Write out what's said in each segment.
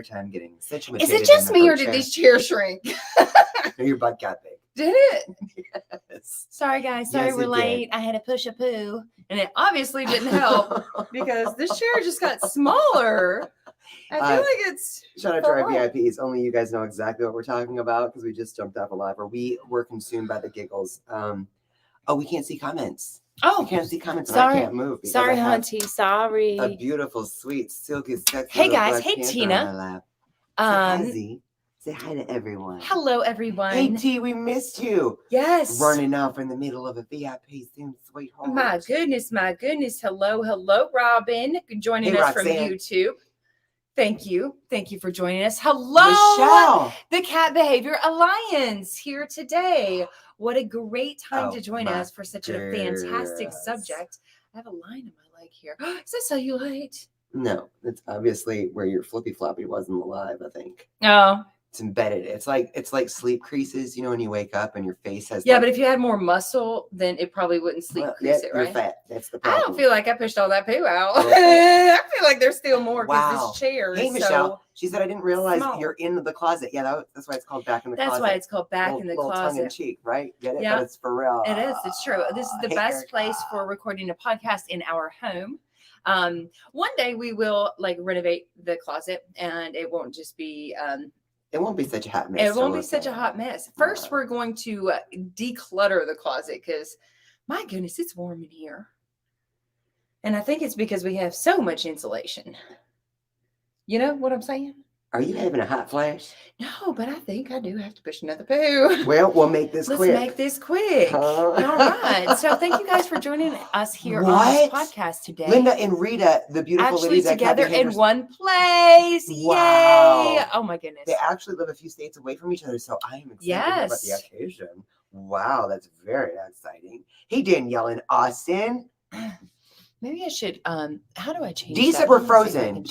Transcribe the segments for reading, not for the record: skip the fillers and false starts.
hard time getting situated. Is it just me or did these chairs shrink? No, your butt got big. Did it? Yes. Sorry, guys. Sorry Yes, we're it late. I had to push a poo. And it obviously didn't help because this chair just got smaller. I feel like it's... Shout out to our VIPs. Only you guys know exactly what we're talking about because we just jumped off a live or we were consumed by the giggles. We can't see comments. Oh, we can't see comments. Sorry. And I can't move. Sorry, Hunty. Sorry. A beautiful, sweet, silky, sexy. Hey, guys. Black Hey, Panther Tina. on my lap. Say hi to everyone. Hello, everyone. Hey, T, we missed you. Yes. Running off in the middle of a VIP Zoom, sweetheart. My goodness. Hello, Robin. Joining us from YouTube. Thank you. Thank you for joining us. Hello, Michelle. The Cat Behavior Alliance here today. What a great time to join us for such a fantastic subject. I have a line in my leg here. Is that cellulite? No, it's obviously where your flippy floppy was in the live, I think. Oh. It's embedded. It's like sleep creases, you know, when you wake up and your face has. Yeah, but if you had more muscle, then it probably wouldn't sleep crease it, right? You're fat. That's the problem. I don't feel like I pushed all that poo out. I feel like there's still more because this chair is Michelle. She said, I didn't realize you're in the closet. Yeah, that's why it's called Back in the Closet. That's why it's called Back in the Closet. Tongue in cheek, right? Get it? Yeah. But it's for real. It is. It's true. This is the best place for recording a podcast in our home. One day we will renovate the closet and it won't just be it won't be such a hot mess. It won't be such a hot mess. First, we're going to declutter the closet because, my goodness, it's warm in here. And I think it's because we have so much insulation. You know what I'm saying? Are you having a hot flash? No, but I think I do have to push another poo. Well, we'll make this quick. Let's make this quick. All right. So thank you guys for joining us here on this podcast today. Linda and Rita, the beautiful ladies together in one place. Wow. Yay. Oh my goodness. They actually live a few states away from each other, so I am excited about the occasion. Wow, that's very exciting. Hey, Danielle and Austin. Maybe I should, how do I change D said we're frozen.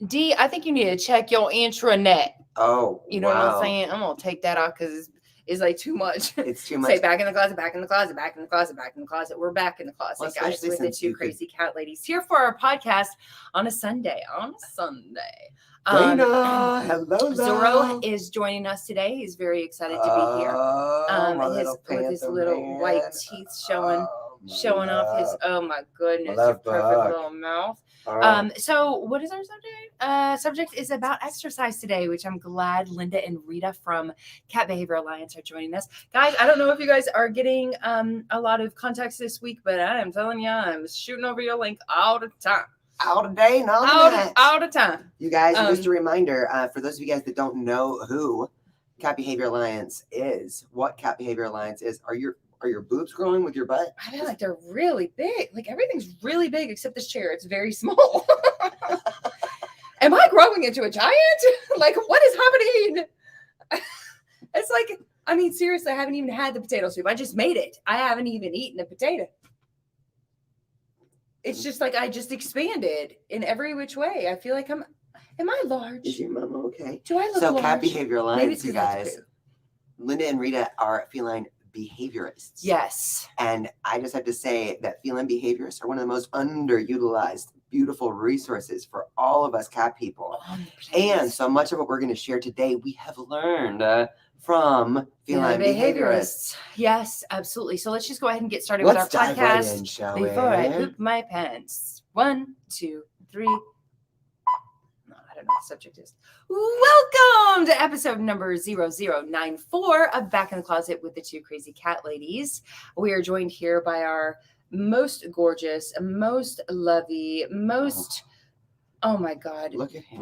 D, I think you need to check your intranet. Oh, you know what I'm saying? I'm gonna take that off because it's like too much. It's too much. Say back in the closet, back in the closet, back in the closet, back in the closet. We're back in the closet, guys, with the two crazy cat ladies here for our podcast on a Sunday. Hello. Zorro is joining us today. He's very excited to be here. With his little white teeth showing off his, oh my goodness, your perfect little mouth. So what is our subject? Subject is about exercise today, which I'm glad Linda and Rita from Cat Behavior Alliance are joining us. Guys, I don't know if you guys are getting a lot of contacts this week, but I am telling you, I'm shooting over your link all the time. All the day and all the time. You guys, just a reminder, for those of you guys that don't know who Cat Behavior Alliance is, what Cat Behavior Alliance is, are your boobs growing with your butt? I feel like they're really big. Like everything's really big except this chair. It's very small. Am I growing into a giant? Like, what is happening? It's like, I mean, seriously, I haven't even had the potato soup. I just made it. I haven't even eaten a potato. It's just like I just expanded in every which way. I feel like am I large? Is your mama okay? Do I look large? So Cat Behavior Alliance, you guys. Linda and Rita are feline behaviorists. Yes. And I just have to say that feline behaviorists are one of the most underutilized, beautiful resources for all of us cat people. 100%. And so much of what we're going to share today, we have learned from feline behaviorists. Yes, absolutely. So let's just go ahead and get started with our podcast right in, shall before I poop my pants. 1, 2, 3. I don't know what the subject is. Welcome to episode number 0094 of Back in the Closet with the Two Crazy Cat Ladies. We are joined here by our most gorgeous, most lovey, most... Oh my God. Look at him.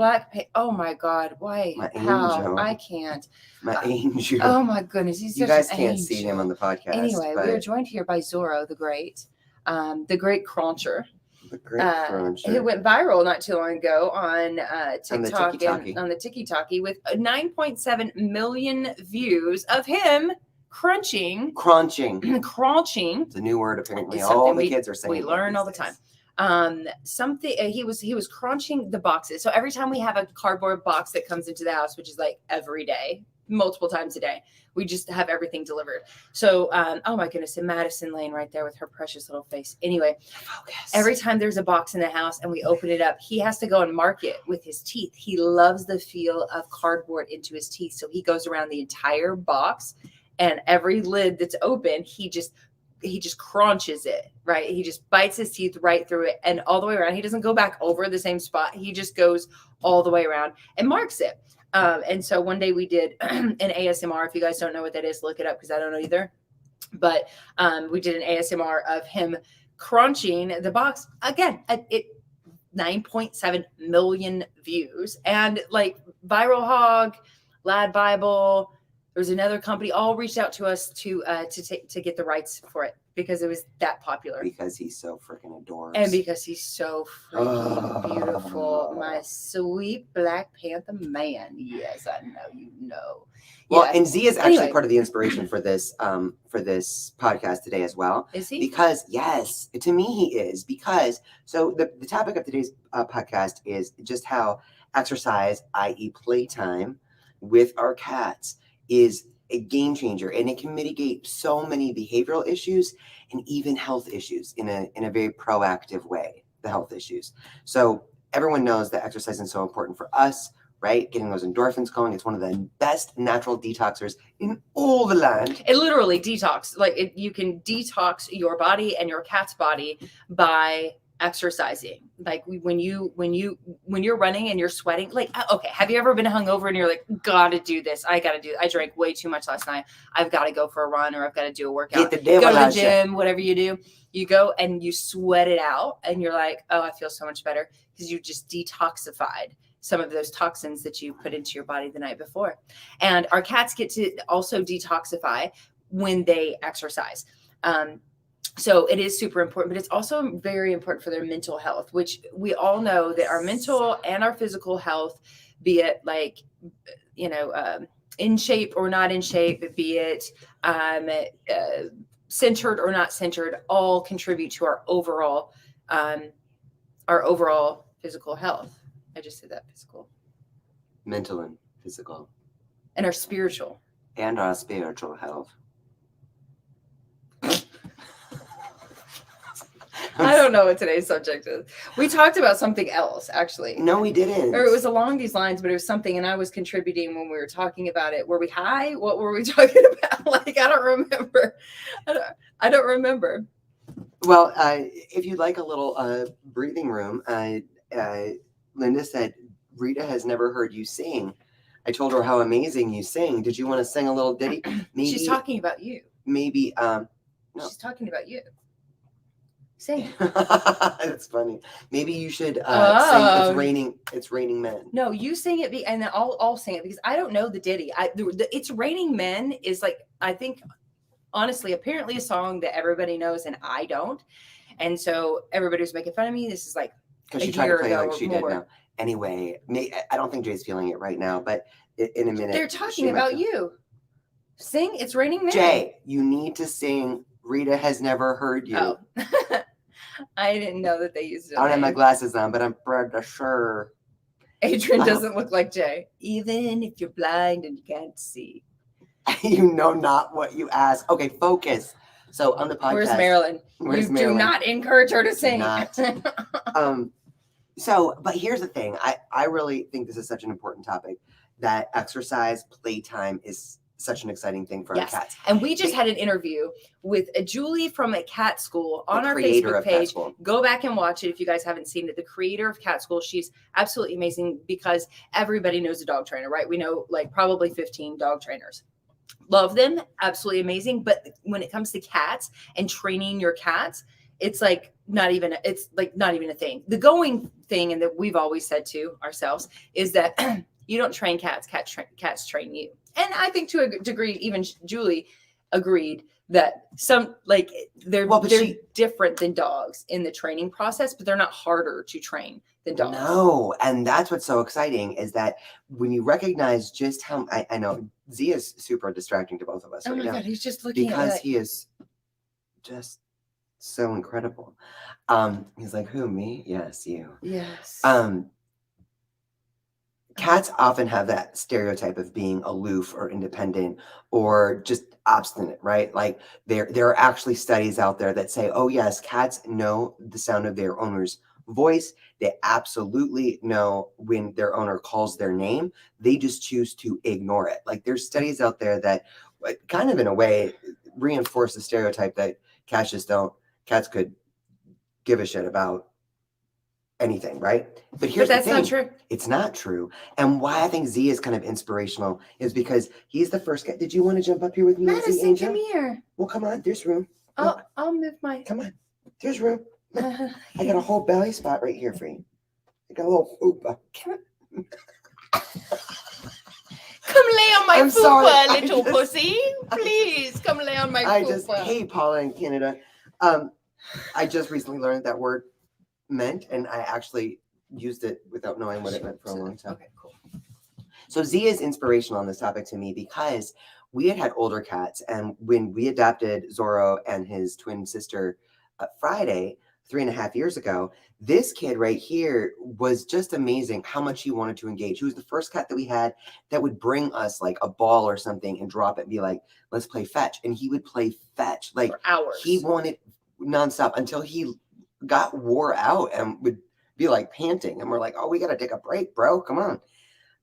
Oh my God. Why? My How? angel. I can't. My angel. Oh my goodness. He's you such guys an can't angel. see him on the podcast. Anyway, we are joined here by Zorro the Great Cruncher. The Great Cruncher. Who went viral not too long ago on TikTok and on the Tiki-Talkie with 9.7 million views of him crunching. It's a new word apparently. All the kids are saying. We learn all the time. He was crunching the boxes. So every time we have a cardboard box that comes into the house, which is like every day, multiple times a day. We just have everything delivered. So, oh my goodness, and Madison laying right there with her precious little face. Anyway, every time there's a box in the house and we open it up, he has to go and mark it with his teeth. He loves the feel of cardboard into his teeth. So he goes around the entire box, and every lid that's open, he just crunches it, right? He just bites his teeth right through it and all the way around. He doesn't go back over the same spot. He just goes all the way around and marks it. And so one day we did an ASMR. If you guys don't know what that is, look it up because I don't know either. But we did an ASMR of him crunching the box. Again, it 9.7 million views. And like Viral Hog, Lad Bible, there's another company all reached out to us to get the rights for it because it was that popular. Because he's so freaking adorable. And because he's so freaking beautiful. My sweet Black Panther man. Yes, I know you know. Well, and Z is actually part of the inspiration for this podcast today as well. Is he? Because yes, to me he is. Because so the topic of today's podcast is just how exercise, i.e., playtime, with our cats is a game changer, and it can mitigate so many behavioral issues and even health issues in a very proactive way. The health issues. So everyone knows that exercise is so important for us. Right? Getting those endorphins going. It's one of the best natural detoxers in all the land. It literally detox. Like you can detox your body and your cat's body by exercising. Like when you're running and you're sweating, like, okay, have you ever been hungover and you're like, gotta do this. I drank way too much last night. I've got to go for a run or I've got to do a workout. Go to the gym, whatever you do. You go and you sweat it out and you're like, oh, I feel so much better because you just detoxified some of those toxins that you put into your body the night before. And our cats get to also detoxify when they exercise. So it is super important, but it's also very important for their mental health, which we all know that our mental and our physical health, be it like, in shape or not in shape, be it centered or not centered, all contribute to our overall physical health. I just said that physical. Mental and physical. And our spiritual. And our spiritual health. I don't know what today's subject is. We talked about something else, actually. No, we didn't. Or it was along these lines, but it was something, and I was contributing when we were talking about it. Were we high? What were we talking about? Like, I don't remember. I don't remember. Well, if you'd like a little breathing room, Linda said, Rita has never heard you sing. I told her how amazing you sing. Did you want to sing a little ditty? Maybe, she's talking about you. Maybe. No. She's talking about you. Sing. That's funny. Maybe you should sing It's Raining Men. No, you sing it, and then I'll sing it because I don't know the ditty. It's Raining Men is like, I think, honestly, apparently a song that everybody knows and I don't. And so everybody was making fun of me. This is like, because she tried to play like she did now. Anyway, I don't think Jay's feeling it right now, but in a minute. They're talking about you. Sing It's Raining Men. Jay, you need to sing Rita Has Never Heard You. Oh. I didn't know that they used it. I don't have my glasses on, but I'm pretty sure. Adrian doesn't look like Jay. Even if you're blind and you can't see. You know not what you ask. Okay, focus. So on the podcast. Where's Marilyn? Do not encourage her to sing. But here's the thing. I really think this is such an important topic, that exercise, playtime is such an exciting thing for our cats. And we just had an interview with Julie from a cat school on our Facebook page. Go back and watch it if you guys haven't seen it. The creator of Cat School. She's absolutely amazing because everybody knows a dog trainer, right? We know like probably 15 dog trainers. Love them. Absolutely amazing. But when it comes to cats and training your cats, it's not even a thing. The going thing, and that we've always said to ourselves, is that you don't train cats. Cats train you. And I think to a degree, even Julie agreed that they're different than dogs in the training process, but they're not harder to train than dogs. No, and that's what's so exciting is that when you recognize just how I know Z is super distracting to both of us. Oh my God, he's just looking because he is just so incredible. He's like, who, me? Yes, you. Yes. cats often have that stereotype of being aloof or independent or just obstinate, right? Like there are actually studies out there that say, oh yes, cats know the sound of their owner's voice. They absolutely know when their owner calls their name. They just choose to ignore it. Like there's studies out there that kind of in a way reinforce the stereotype that cats could give a shit about anything, right? But here's that's the thing. Not true. It's not true. And why I think Z is kind of inspirational is because he's the first guy. Did you want to jump up here with me, Madison, Z, Angel? come here. Well, come on. There's room. I'll move my. Come on. There's room. I got a whole belly spot right here for you. I got a little fupa. Come lay on my fupa, little pussy. Please, come lay on my fupa. Hey, Paula in Canada. I just recently learned that word meant, and I actually used it without knowing what it meant for a long time. Okay, cool. So Z is inspirational on this topic to me because we had older cats, and when we adopted Zorro and his twin sister Friday 3.5 years ago, this kid right here was just amazing how much he wanted to engage. He was the first cat that we had that would bring us like a ball or something and drop it and be like, let's play fetch. And he would play fetch like for hours. He wanted nonstop until he got wore out and would be like panting. And we're like, oh, we got to take a break, bro. Come on.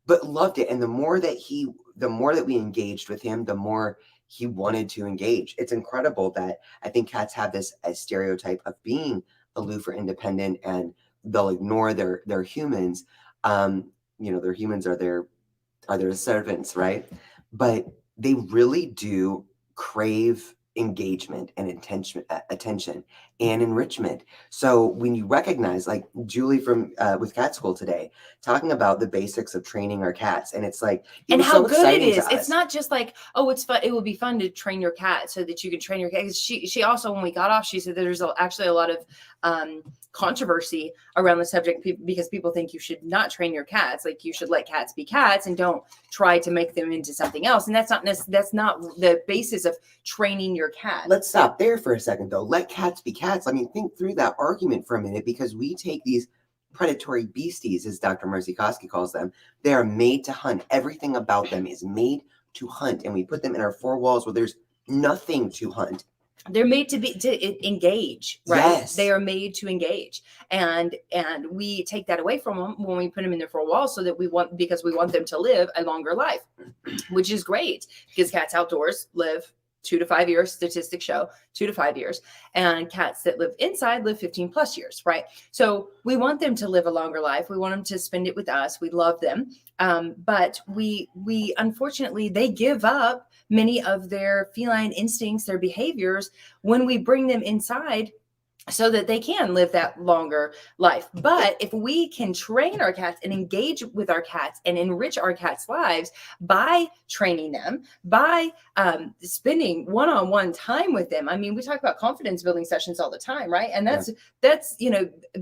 But loved it. And the more that we engaged with him, the more he wanted to engage. It's incredible that I think cats have this stereotype of being aloof or independent, and they'll ignore their humans. Their humans are their servants, right? But they really do crave engagement and attention and enrichment. So when you recognize, like Julie from with Cat School today, talking about the basics of training our cats, and it's like, and how good it is. It's not just like, oh, it's fun. It will be fun to train your cat so that you can train your cat. She also, when we got off, she said that there's actually a lot of controversy around the subject because people think you should not train your cats. Like you should let cats be cats and don't try to make them into something else. And that's not the basis of training your cat. Let's stop there for a second though. Let cats be cats. I mean, think through that argument for a minute, because we take these predatory beasties, as Dr. Mercy Koski calls them. They are made to hunt. Everything about them is made to hunt. And we put them in our four walls where there's nothing to hunt. They're made to engage, right? Yes. They are made to engage, and we take that away from them when we put them in their four walls, because we want them to live a longer life, which is great because cats outdoors live 2 to 5 years. Statistics show 2 to 5 years, and cats that live inside live 15 plus years, right? So we want them to live a longer life. We want them to spend it with us. We love them, but we unfortunately they give up many of their feline instincts, their behaviors, when we bring them inside so that they can live that longer life. But if we can train our cats and engage with our cats and enrich our cats' lives by training them, by spending one-on-one time with them. I mean, we talk about confidence building sessions all the time, right? And that's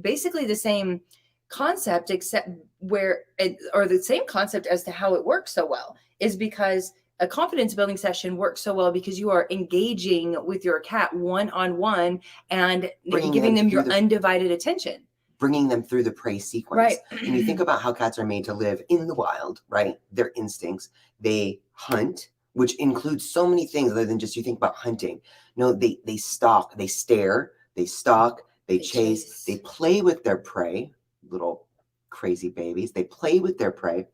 basically the same concept, except the same concept as to how it works so well is because a confidence building session works so well because you are engaging with your cat one-on-one and giving them your undivided attention. Bringing them through the prey sequence. Right. And you think about how cats are made to live in the wild, right? Their instincts. They hunt, which includes so many things other than just you think about hunting. No, they stalk, they stare, they stalk, they chase, they play with their prey, little crazy babies. They play with their prey.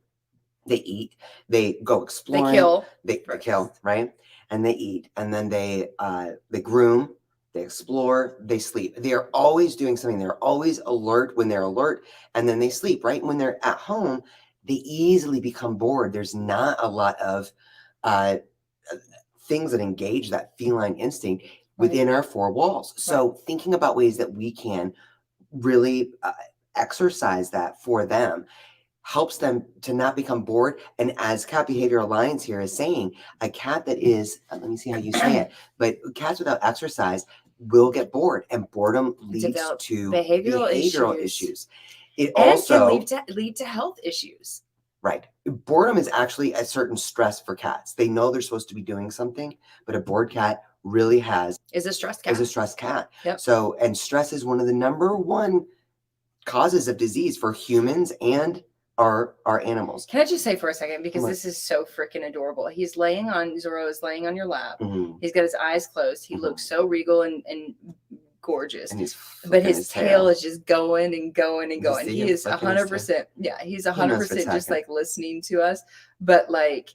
They eat, they go exploring, they kill, right? And they eat, and then they groom, they explore, they sleep. They are always doing something. They're always alert when they're alert, and then they sleep, right? When they're at home, they easily become bored. There's not a lot of things that engage that feline instinct within our four walls. So thinking about ways that we can really exercise that for them helps them to not become bored. And as Cat Behavior Alliance here is saying, a cat that is, let me see how you say it, but cats without exercise will get bored, and boredom leads to behavioral issues. It also can lead to health issues. Right. Boredom is actually a certain stress for cats. They know they're supposed to be doing something, but a bored cat really is a stressed cat. Yep. So, and stress is one of the number one causes of disease for humans and our animals. Can I just say for a second, because this is so freaking adorable. Zorro is laying on your lap. Mm-hmm. He's got his eyes closed. He looks so regal and gorgeous. And but his tail is just going and going and going. He is 100%. Yeah, he's 100% just like listening to us, but like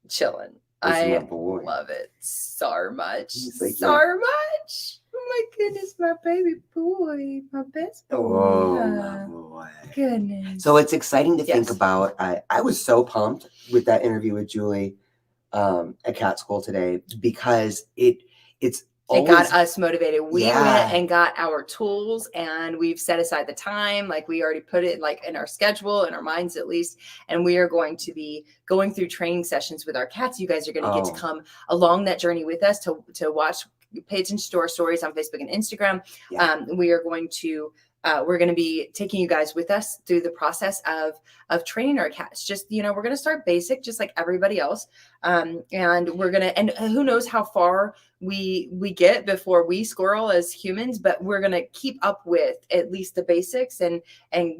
chilling. I love it so much. Like, so much. Oh my goodness, my baby boy, my best boy. Oh my boy. Goodness. So it's exciting to think about. I was so pumped with that interview with Julie at Cat School today, because it's always, it got us motivated. We went and got our tools, and we've set aside the time. Like, we already put it like in our schedule, in our minds at least. And we are going to be going through training sessions with our cats. You guys are going to get to come along that journey with us to watch, pay attention to our stories on Facebook and Instagram. We are going to we're going to be taking you guys with us through the process of training our cats. Just, we're going to start basic, just like everybody else. And we're going to, and who knows how far we get before we squirrel as humans, but we're going to keep up with at least the basics and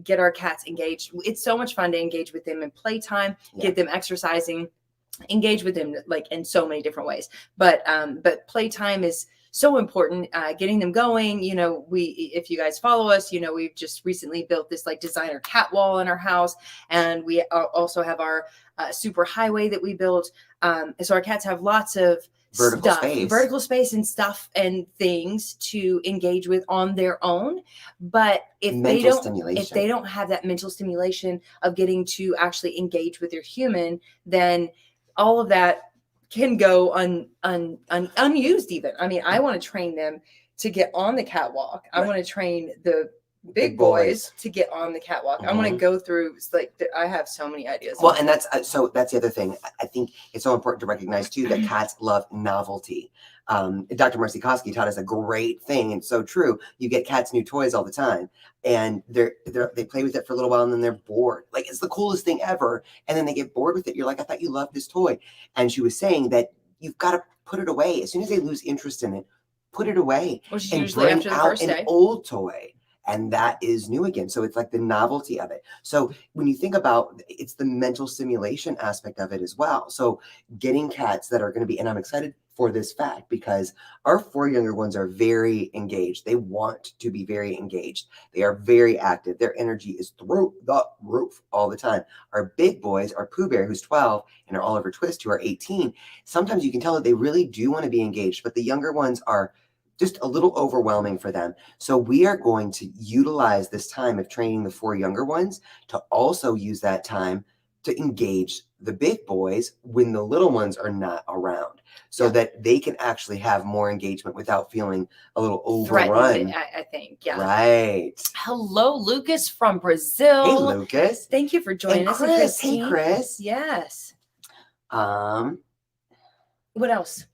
get our cats engaged. It's so much fun to engage with them in playtime, get them exercising, engage with them like in so many different ways. But playtime is so important, getting them going. If you guys follow us, we've just recently built this like designer cat wall in our house, and we also have our super highway that we built. So our cats have lots of vertical space and stuff and things to engage with on their own. But if they don't have that mental stimulation of getting to actually engage with your human, then all of that can go unused even. I mean, I want to train them to get on the catwalk. I want to train the big boys to get on the catwalk. I want to go through, like, I have so many ideas. Well, and that's the other thing. I think it's so important to recognize too that cats love novelty. Dr. Marcy Koski taught us a great thing, and so true. You get cats new toys all the time, and they play with it for a little while, and then they're bored. Like, it's the coolest thing ever, and then they get bored with it. You're like, I thought you loved this toy. And she was saying that you've got to put it away as soon as they lose interest in it. Put it away and bring out an old toy. And that is new again. So it's like the novelty of it. So when you think about it's the mental stimulation aspect of it as well. So getting cats that are going to be, and I'm excited for this fact because our 4 younger ones are very engaged. They want to be very engaged. They are very active. Their energy is through the roof all the time. Our big boys, our Pooh Bear, who's 12, and our Oliver Twist, who are 18, sometimes you can tell that they really do want to be engaged, but the younger ones are just a little overwhelming for them. So we are going to utilize this time of training the 4 younger ones to also use that time to engage the big boys when the little ones are not around, so that they can actually have more engagement without feeling a little overrun. I think. Yeah. Right. Hello, Lucas from Brazil. Hey, Lucas. Thank you for joining us. Chris. Hey, Chris. Yes. What else?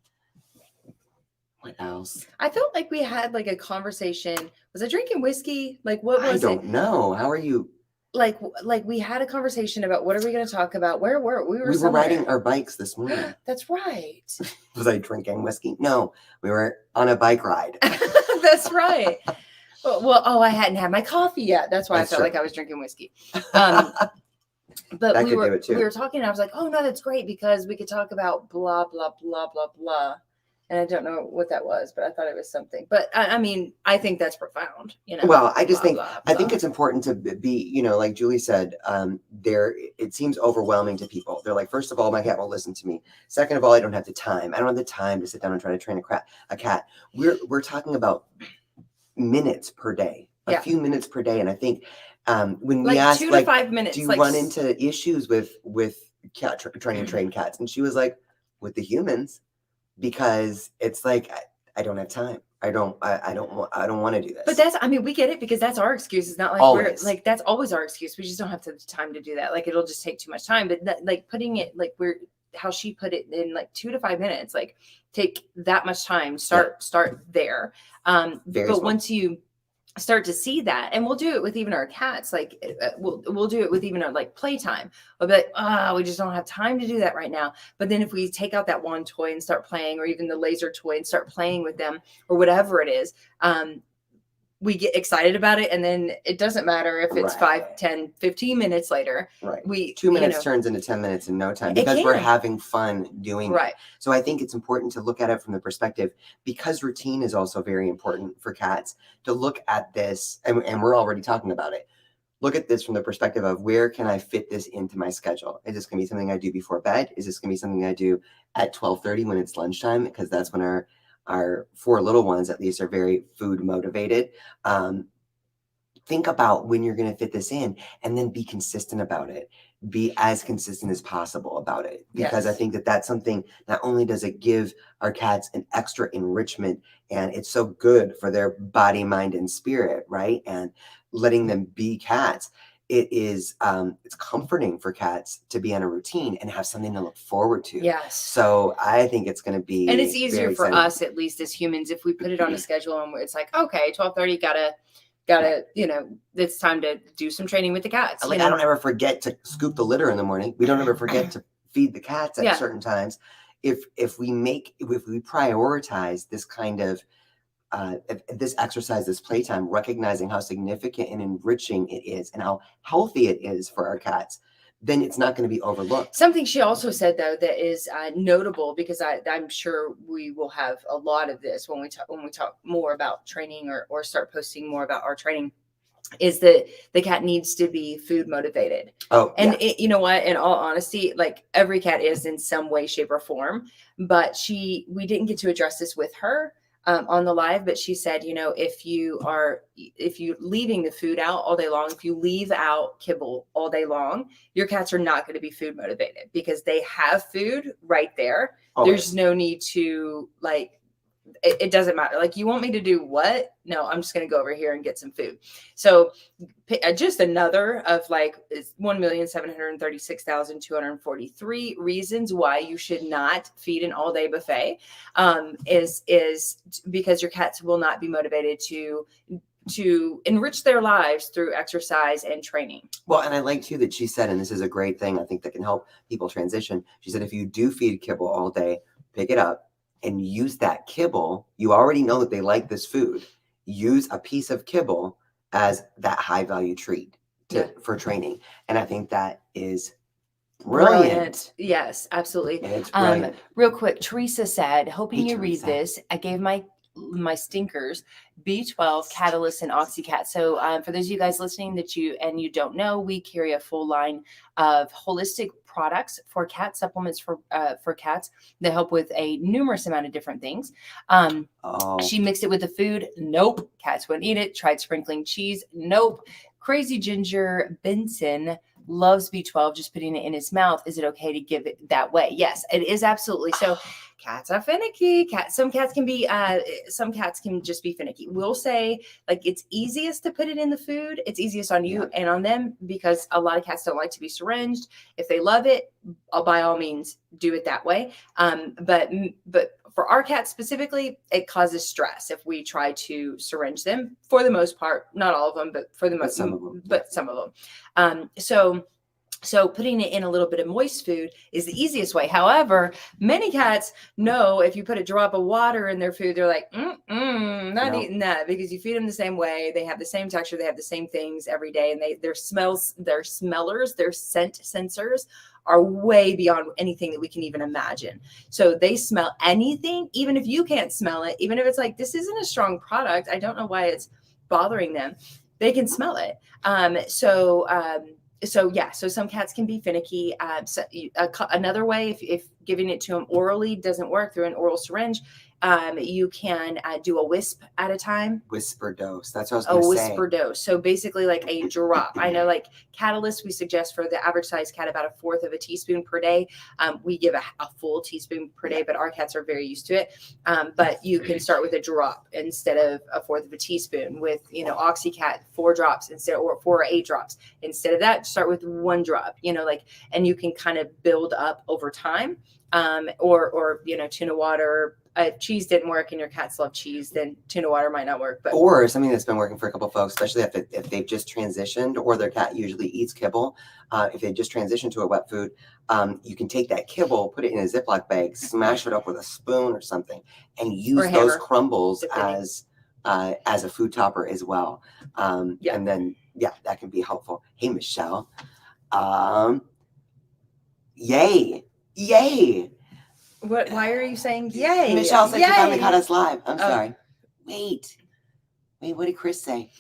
What else? I felt like we had like a conversation. Was I drinking whiskey? Like, what was it? I don't know. How are you? Like we had a conversation about what are we going to talk about? Where were we? We were riding our bikes this morning. That's right. Was I drinking whiskey? No, we were on a bike ride. That's right. Well, I hadn't had my coffee yet. That's why I felt like I was drinking whiskey. But we were talking, and I was like, oh no, that's great because we could talk about blah blah blah blah blah. And I don't know what that was, but I thought it was something. But I mean, I think that's profound. Well, I just think it's important to be, like Julie said, it seems overwhelming to people. They're like, first of all, my cat won't listen to me. Second of all, I don't have the time. I don't have the time to sit down and try to train a cat. We're talking about minutes per day, a few minutes per day. And I think when we asked, 2 to 5 minutes, do you run into issues with cat trying to train cats? And she was like, with the humans. Because it's like I don't have time. I don't want to do this. But we get it because that's our excuse. It's not like we're like that's always our excuse. We just don't have the time to do that. Like it'll just take too much time. But putting it like how she put it in like 2 to 5 minutes. Like take that much time. Start there. But once you start to see that, and we'll do it with even our cats, like we'll do it with even our like playtime. We'll be like, we just don't have time to do that right now. But then if we take out that one toy and start playing, or even the laser toy and start playing with them, or whatever it is, we get excited about it, and then it doesn't matter if it's 5, 10, 15 minutes later. Right. 2 minutes turns into 10 minutes in no time because we're having fun doing it. So I think it's important to look at it from the perspective, because routine is also very important for cats, to look at this, and we're already talking about it. Look at this from the perspective of, where can I fit this into my schedule? Is this going to be something I do before bed? Is this going to be something I do at 12:30 when it's lunchtime? Because that's when our 4 little ones, at least, are very food motivated. Think about when you're going to fit this in, and then be consistent about it. Be as consistent as possible about it, because I think that that's something, not only does it give our cats an extra enrichment, and it's so good for their body, mind, and spirit, right? And letting them be cats, it is it's comforting for cats to be on a routine and have something to look forward to. Yes. So I think it's going to be, and it's easier for us, at least as humans, if we put it on a schedule and it's like, okay, 12:30, gotta, it's time to do some training with the cats. Like, I don't ever forget to scoop the litter in the morning. We don't ever forget to feed the cats at certain times. If we prioritize this kind of this exercise, this playtime, recognizing how significant and enriching it is and how healthy it is for our cats, then it's not going to be overlooked. Something she also said, though, that is notable, because I'm sure we will have a lot of this when we talk more about training, or start posting more about our training, is that the cat needs to be food motivated. You know what? In all honesty, like, every cat is in some way, shape, or form. But we didn't get to address this with her on the live, but she said, if you're leaving the food out all day long, if you leave out kibble all day long, your cats are not going to be food motivated, because they have food right there. There's no need to, like, it doesn't matter. Like, you want me to do what? No, I'm just going to go over here and get some food. So just another of, like, 1,736,243 reasons why you should not feed an all-day buffet, is because your cats will not be motivated to enrich their lives through exercise and training. Well, and I like too that she said, and this is a great thing, I think, that can help people transition. She said, if you do feed kibble all day, pick it up and use that kibble. You already know that they like this food. Use a piece of kibble as that high value treat for training. And I think that is brilliant. Yes, absolutely. It's brilliant. Real quick, Teresa said, hoping you read this, I gave my stinkers B12, Catalyst, and OxyCat. So for those of you guys listening that you don't know, we carry a full line of holistic products for cat supplements for cats that help with a numerous amount of different things. She mixed it with the food. Nope. Cats wouldn't eat it. Tried sprinkling cheese. Nope. Crazy Ginger Benson loves B12, just putting it in his mouth. Is it okay to give it that way? Yes, it is, absolutely. So cats are finicky. Some cats can just be finicky. We'll say, like, it's easiest to put it in the food. It's easiest on you and on them, because a lot of cats don't like to be syringed. If they love it, by all means, do it that way. But for our cats specifically, it causes stress if we try to syringe them, for the most part. Not all of them, but for the most, some of them. So putting it in a little bit of moist food is the easiest way. However, many cats know if you put a drop of water in their food, they're like, not eating that, because you feed them the same way. They have the same texture. They have the same things every day. And their smellers, their scent sensors are way beyond anything that we can even imagine. So they smell anything, even if you can't smell it, even if it's like, this isn't a strong product, I don't know why it's bothering them, they can smell it. So some cats can be finicky. Another way, if giving it to them orally doesn't work through an oral syringe, you can do a wisp at a time. Whisper dose. That's what I was going to say. A whisper dose. So basically, like a drop. I know, like Catalyst, we suggest for the average size cat about 1/4 of a teaspoon per day. We give a full teaspoon per day, but our cats are very used to it. But you can start with a drop instead of 1/4 of a teaspoon. With OxyCat, 4 drops instead, or 4 or 8 drops instead of that. Start with 1 drop. And you can kind of build up over time. Or tuna water. Cheese didn't work and your cats love cheese, then tuna water might not work. Or something that's been working for a couple of folks, especially if they've just transitioned, or their cat usually eats kibble. If they just transitioned to a wet food, you can take that kibble, put it in a Ziploc bag, smash it up with a spoon or something, and use those crumbles as as a food topper as well. And then, that can be helpful. Hey, Michelle. Yay. What? Why are you saying yay? Michelle said she finally caught us live. I'm sorry. Wait, what did Chris say?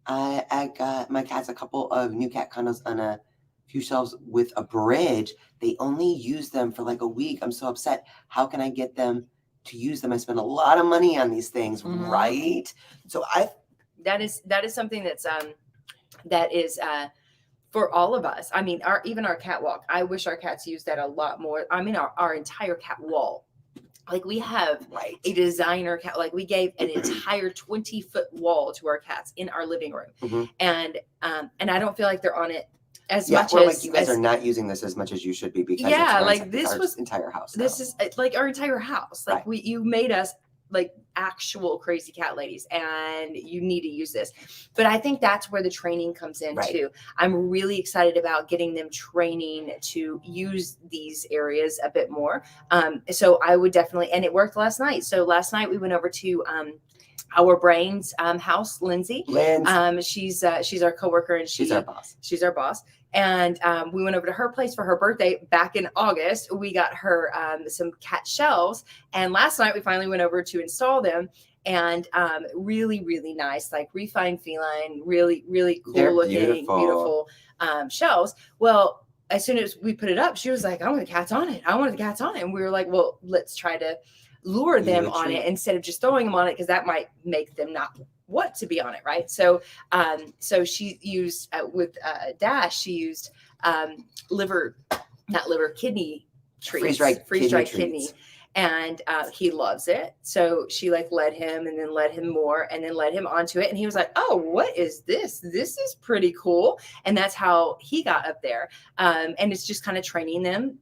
I got my cats a couple of new cat condos on a few shelves with a bridge. They only use them for like a week. I'm so upset. How can I get them to use them? I spend a lot of money on these things, right? So that is something that's that is for all of us. I mean, even our catwalk. I wish our cats used that a lot more. I mean, our entire cat wall. Like we have a designer cat, like we gave an entire 20-foot wall to our cats in our living room. And I don't feel like they're on it as much as like you guys are not using this as much as you should be, because this was entire house. This is like our entire house. Like you made us like actual crazy cat ladies, and you need to use this. But I think that's where the training comes in too. I'm really excited about getting them training to use these areas a bit more. So I would definitely, and it worked last night. So last night we went over to our brains house, Lindsay. She's our coworker, and she's our boss. And we went over to her place for her birthday back in August. We got her some cat shelves. And last night we finally went over to install them. And really, really nice, like refined feline, really, really cool looking, beautiful shelves. Well, as soon as we put it up, she was like, I want the cats on it. And we were like, well, let's try to lure them on it instead of just throwing them on it, because that might make them not want to be on it, right? So she used with Dash, she used kidney treats, freeze-dried kidney. And he loves it. So she like led him and then led him more and then led him onto it. And he was like, oh, what is this? This is pretty cool. And that's how he got up there. And it's just kind of training them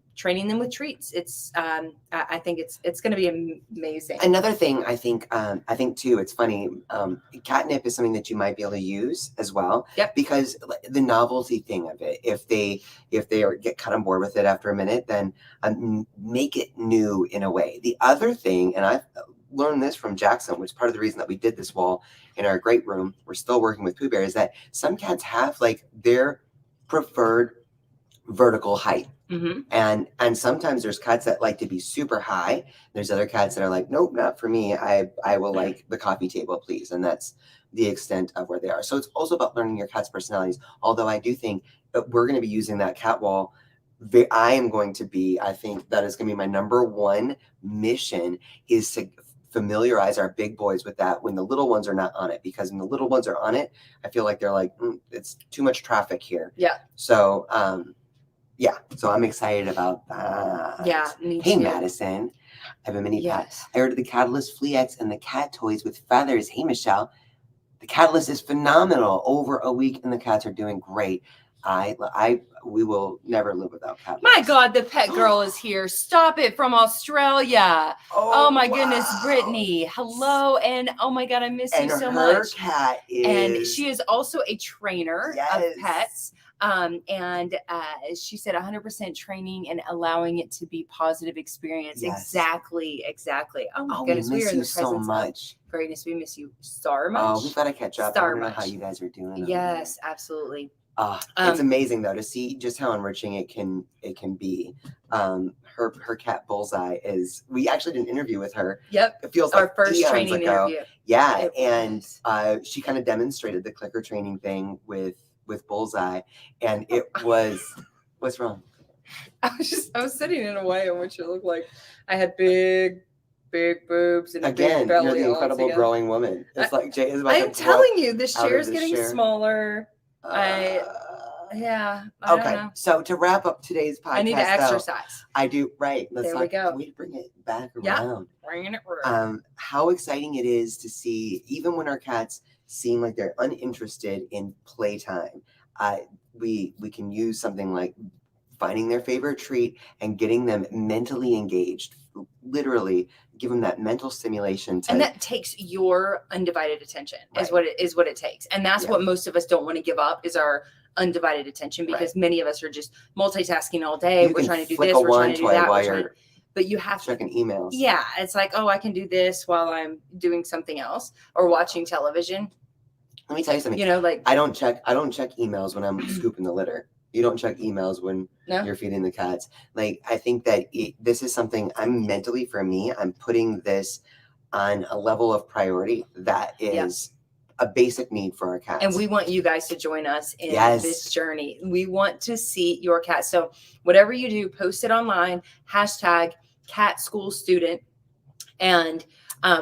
with treats. It's I think it's going to be amazing. Another thing I think too, it's funny, catnip is something that you might be able to use as well. Because the novelty thing of it, if they get kind of bored with it after a minute, then make it new in a way. The other thing, and I've learned this from Jackson, which is part of the reason that we did this wall in our great room, we're still working with Pooh Bear, is that some cats have like their preferred vertical height. And sometimes there's cats that like to be super high. There's other cats that are like, nope, not for me. I will like the coffee table, please. And that's the extent of where they are. So it's also about learning your cat's personalities. Although I do think that we're going to be using that cat wall. I think that is going to be my number one mission, is to familiarize our big boys with that when the little ones are not on it. Because when the little ones are on it, I feel like they're like, it's too much traffic here. So, so I'm excited about that. Me Hey, too. Madison, I have a mini cat. I ordered the Catalyst Flea X and the cat toys with feathers. Hey, Michelle, the Catalyst is phenomenal. Over a week and the cats are doing great. We will never live without Catalyst. My God, the pet girl is here. Stop it, from Australia. Oh my goodness, Brittany. Hello, and oh my God, I miss you so much. Her cat is, and she is also a trainer of pets. And she said 100% training and allowing it to be positive experience. Exactly. Oh my goodness, we miss you so much. Greatness, we miss you so much. Oh, we've got to catch up. I don't know how you guys are doing. Yes, absolutely. It's amazing though to see just how enriching it can be. Her cat Bullseye is. We actually did an interview with her. Yep, it feels our like first training interview. Yeah, and she kind of demonstrated the clicker training thing with Bullseye, and it was. What's wrong? I was sitting in a way in which it looked like I had big boobs and a big belly. You're the incredible growing woman. It's like Jay is about. I'm telling you, this chair is getting smaller. I don't know. So to wrap up today's podcast, I need to exercise. I do. Right. There we go. Can we bring it back around? Bringing it around. How exciting it is to see, even when our cats seem like they're uninterested in playtime, we can use something like finding their favorite treat and getting them mentally engaged. Literally give them that mental stimulation and that takes your undivided attention. Is what it takes. And that's what most of us don't want to give up, is our undivided attention, because many of us are just multitasking all day. We're trying to do this, we're trying to do that, but you have checking emails. Yeah, it's like, oh, I can do this while I'm doing something else or watching television. Let me tell you something. You know, like I don't check emails when I'm scooping the litter. You don't check emails when you're feeding the cats. Like, I think that this is something for me, I'm putting this on a level of priority that is a basic need for our cats. And we want you guys to join us in this journey. We want to see your cat. So whatever you do, post it online, #CatSchoolStudent. And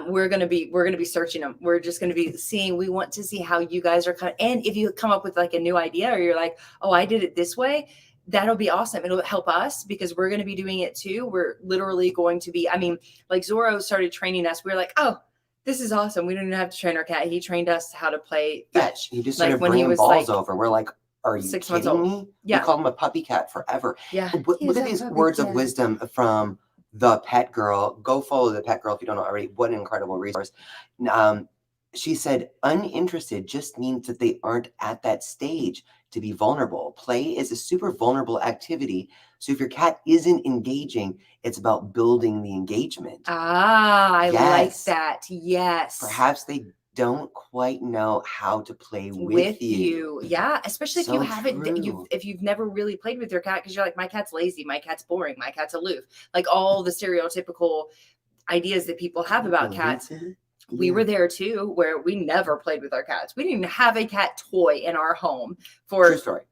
we're gonna be searching them. We're just gonna be seeing. We want to see how you guys are and if you come up with like a new idea, or you're like, oh, I did it this way, that'll be awesome. It'll help us because we're gonna be doing it too. We're literally going to be. I mean, like Zorro started training us. We were like, oh, this is awesome. We didn't have to train our cat. He trained us how to play fetch. He just started bringing balls over. We're like, are you 6 months old? Me? Yeah. We called him a puppy cat forever. Yeah. Look at these words of wisdom from the Pet Girl. Go follow the Pet Girl if you don't know already. What an incredible resource. She said, uninterested just means that they aren't at that stage to be vulnerable. Play is a super vulnerable activity. So if your cat isn't engaging, it's about building the engagement. I like that. Yes. Perhaps they don't quite know how to play with you. Yeah, especially if you haven't, if you've never really played with your cat, because you're like, my cat's lazy, my cat's boring, my cat's aloof, like all the stereotypical ideas that people have about cats. We were there too, where we never played with our cats. We didn't have a cat toy in our home for True story.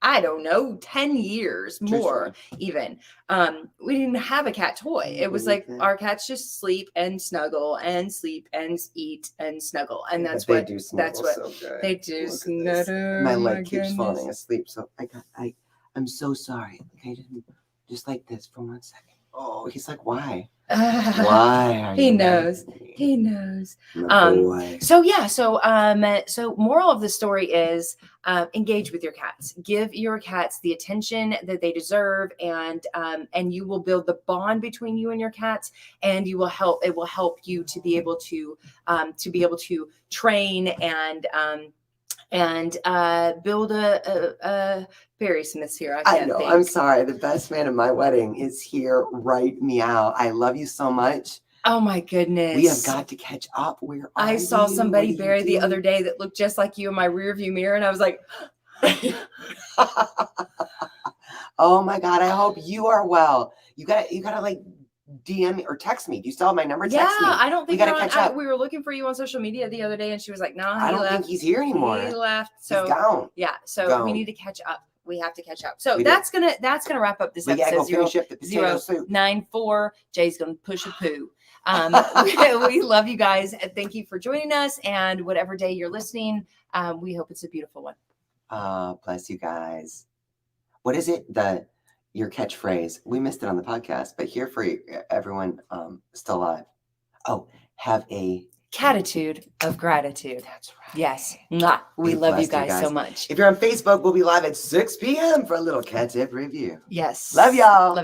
I don't know, 10 years more even. We didn't have a cat toy. It was like our cats just sleep and snuggle and sleep and eat and snuggle. And that's what they do. They do snuggle. My leg keeps falling asleep. So I'm so sorry. Okay, just like this for 1 second. Oh, he's like, why? Why are he knows. He knows. So moral of the story is engage with your cats. Give your cats the attention that they deserve, and you will build the bond between you and your cats, and it will help you to be able to train and build a Barry Smith's here. I know. I'm sorry. The best man at my wedding is here right meow. I love you so much. Oh my goodness. We have got to catch up. I saw somebody, Barry, the other day that looked just like you in my rear view mirror, and I was like, oh my God. I hope you are well. You gotta like DM me or text me. Do you still have my number? Text me. I don't think we gotta catch up. We were looking for you on social media the other day, and she was like, "No, I don't think he's here anymore. He left. So he's gone. Yeah. So we need to catch up. We have to catch up. So that's gonna wrap up this episode. 094. Jay's gonna push a poo. We love you guys. Thank you for joining us. And whatever day you're listening, we hope it's a beautiful one. Bless you guys. What is it your catchphrase? We missed it on the podcast, but here for everyone still alive. Oh, have a catitude of gratitude. That's right. Yes. Mwah. We love you guys so much. If you're on Facebook, we'll be live at 6 p.m. for a little cat tip review. Yes. Love y'all. Love you.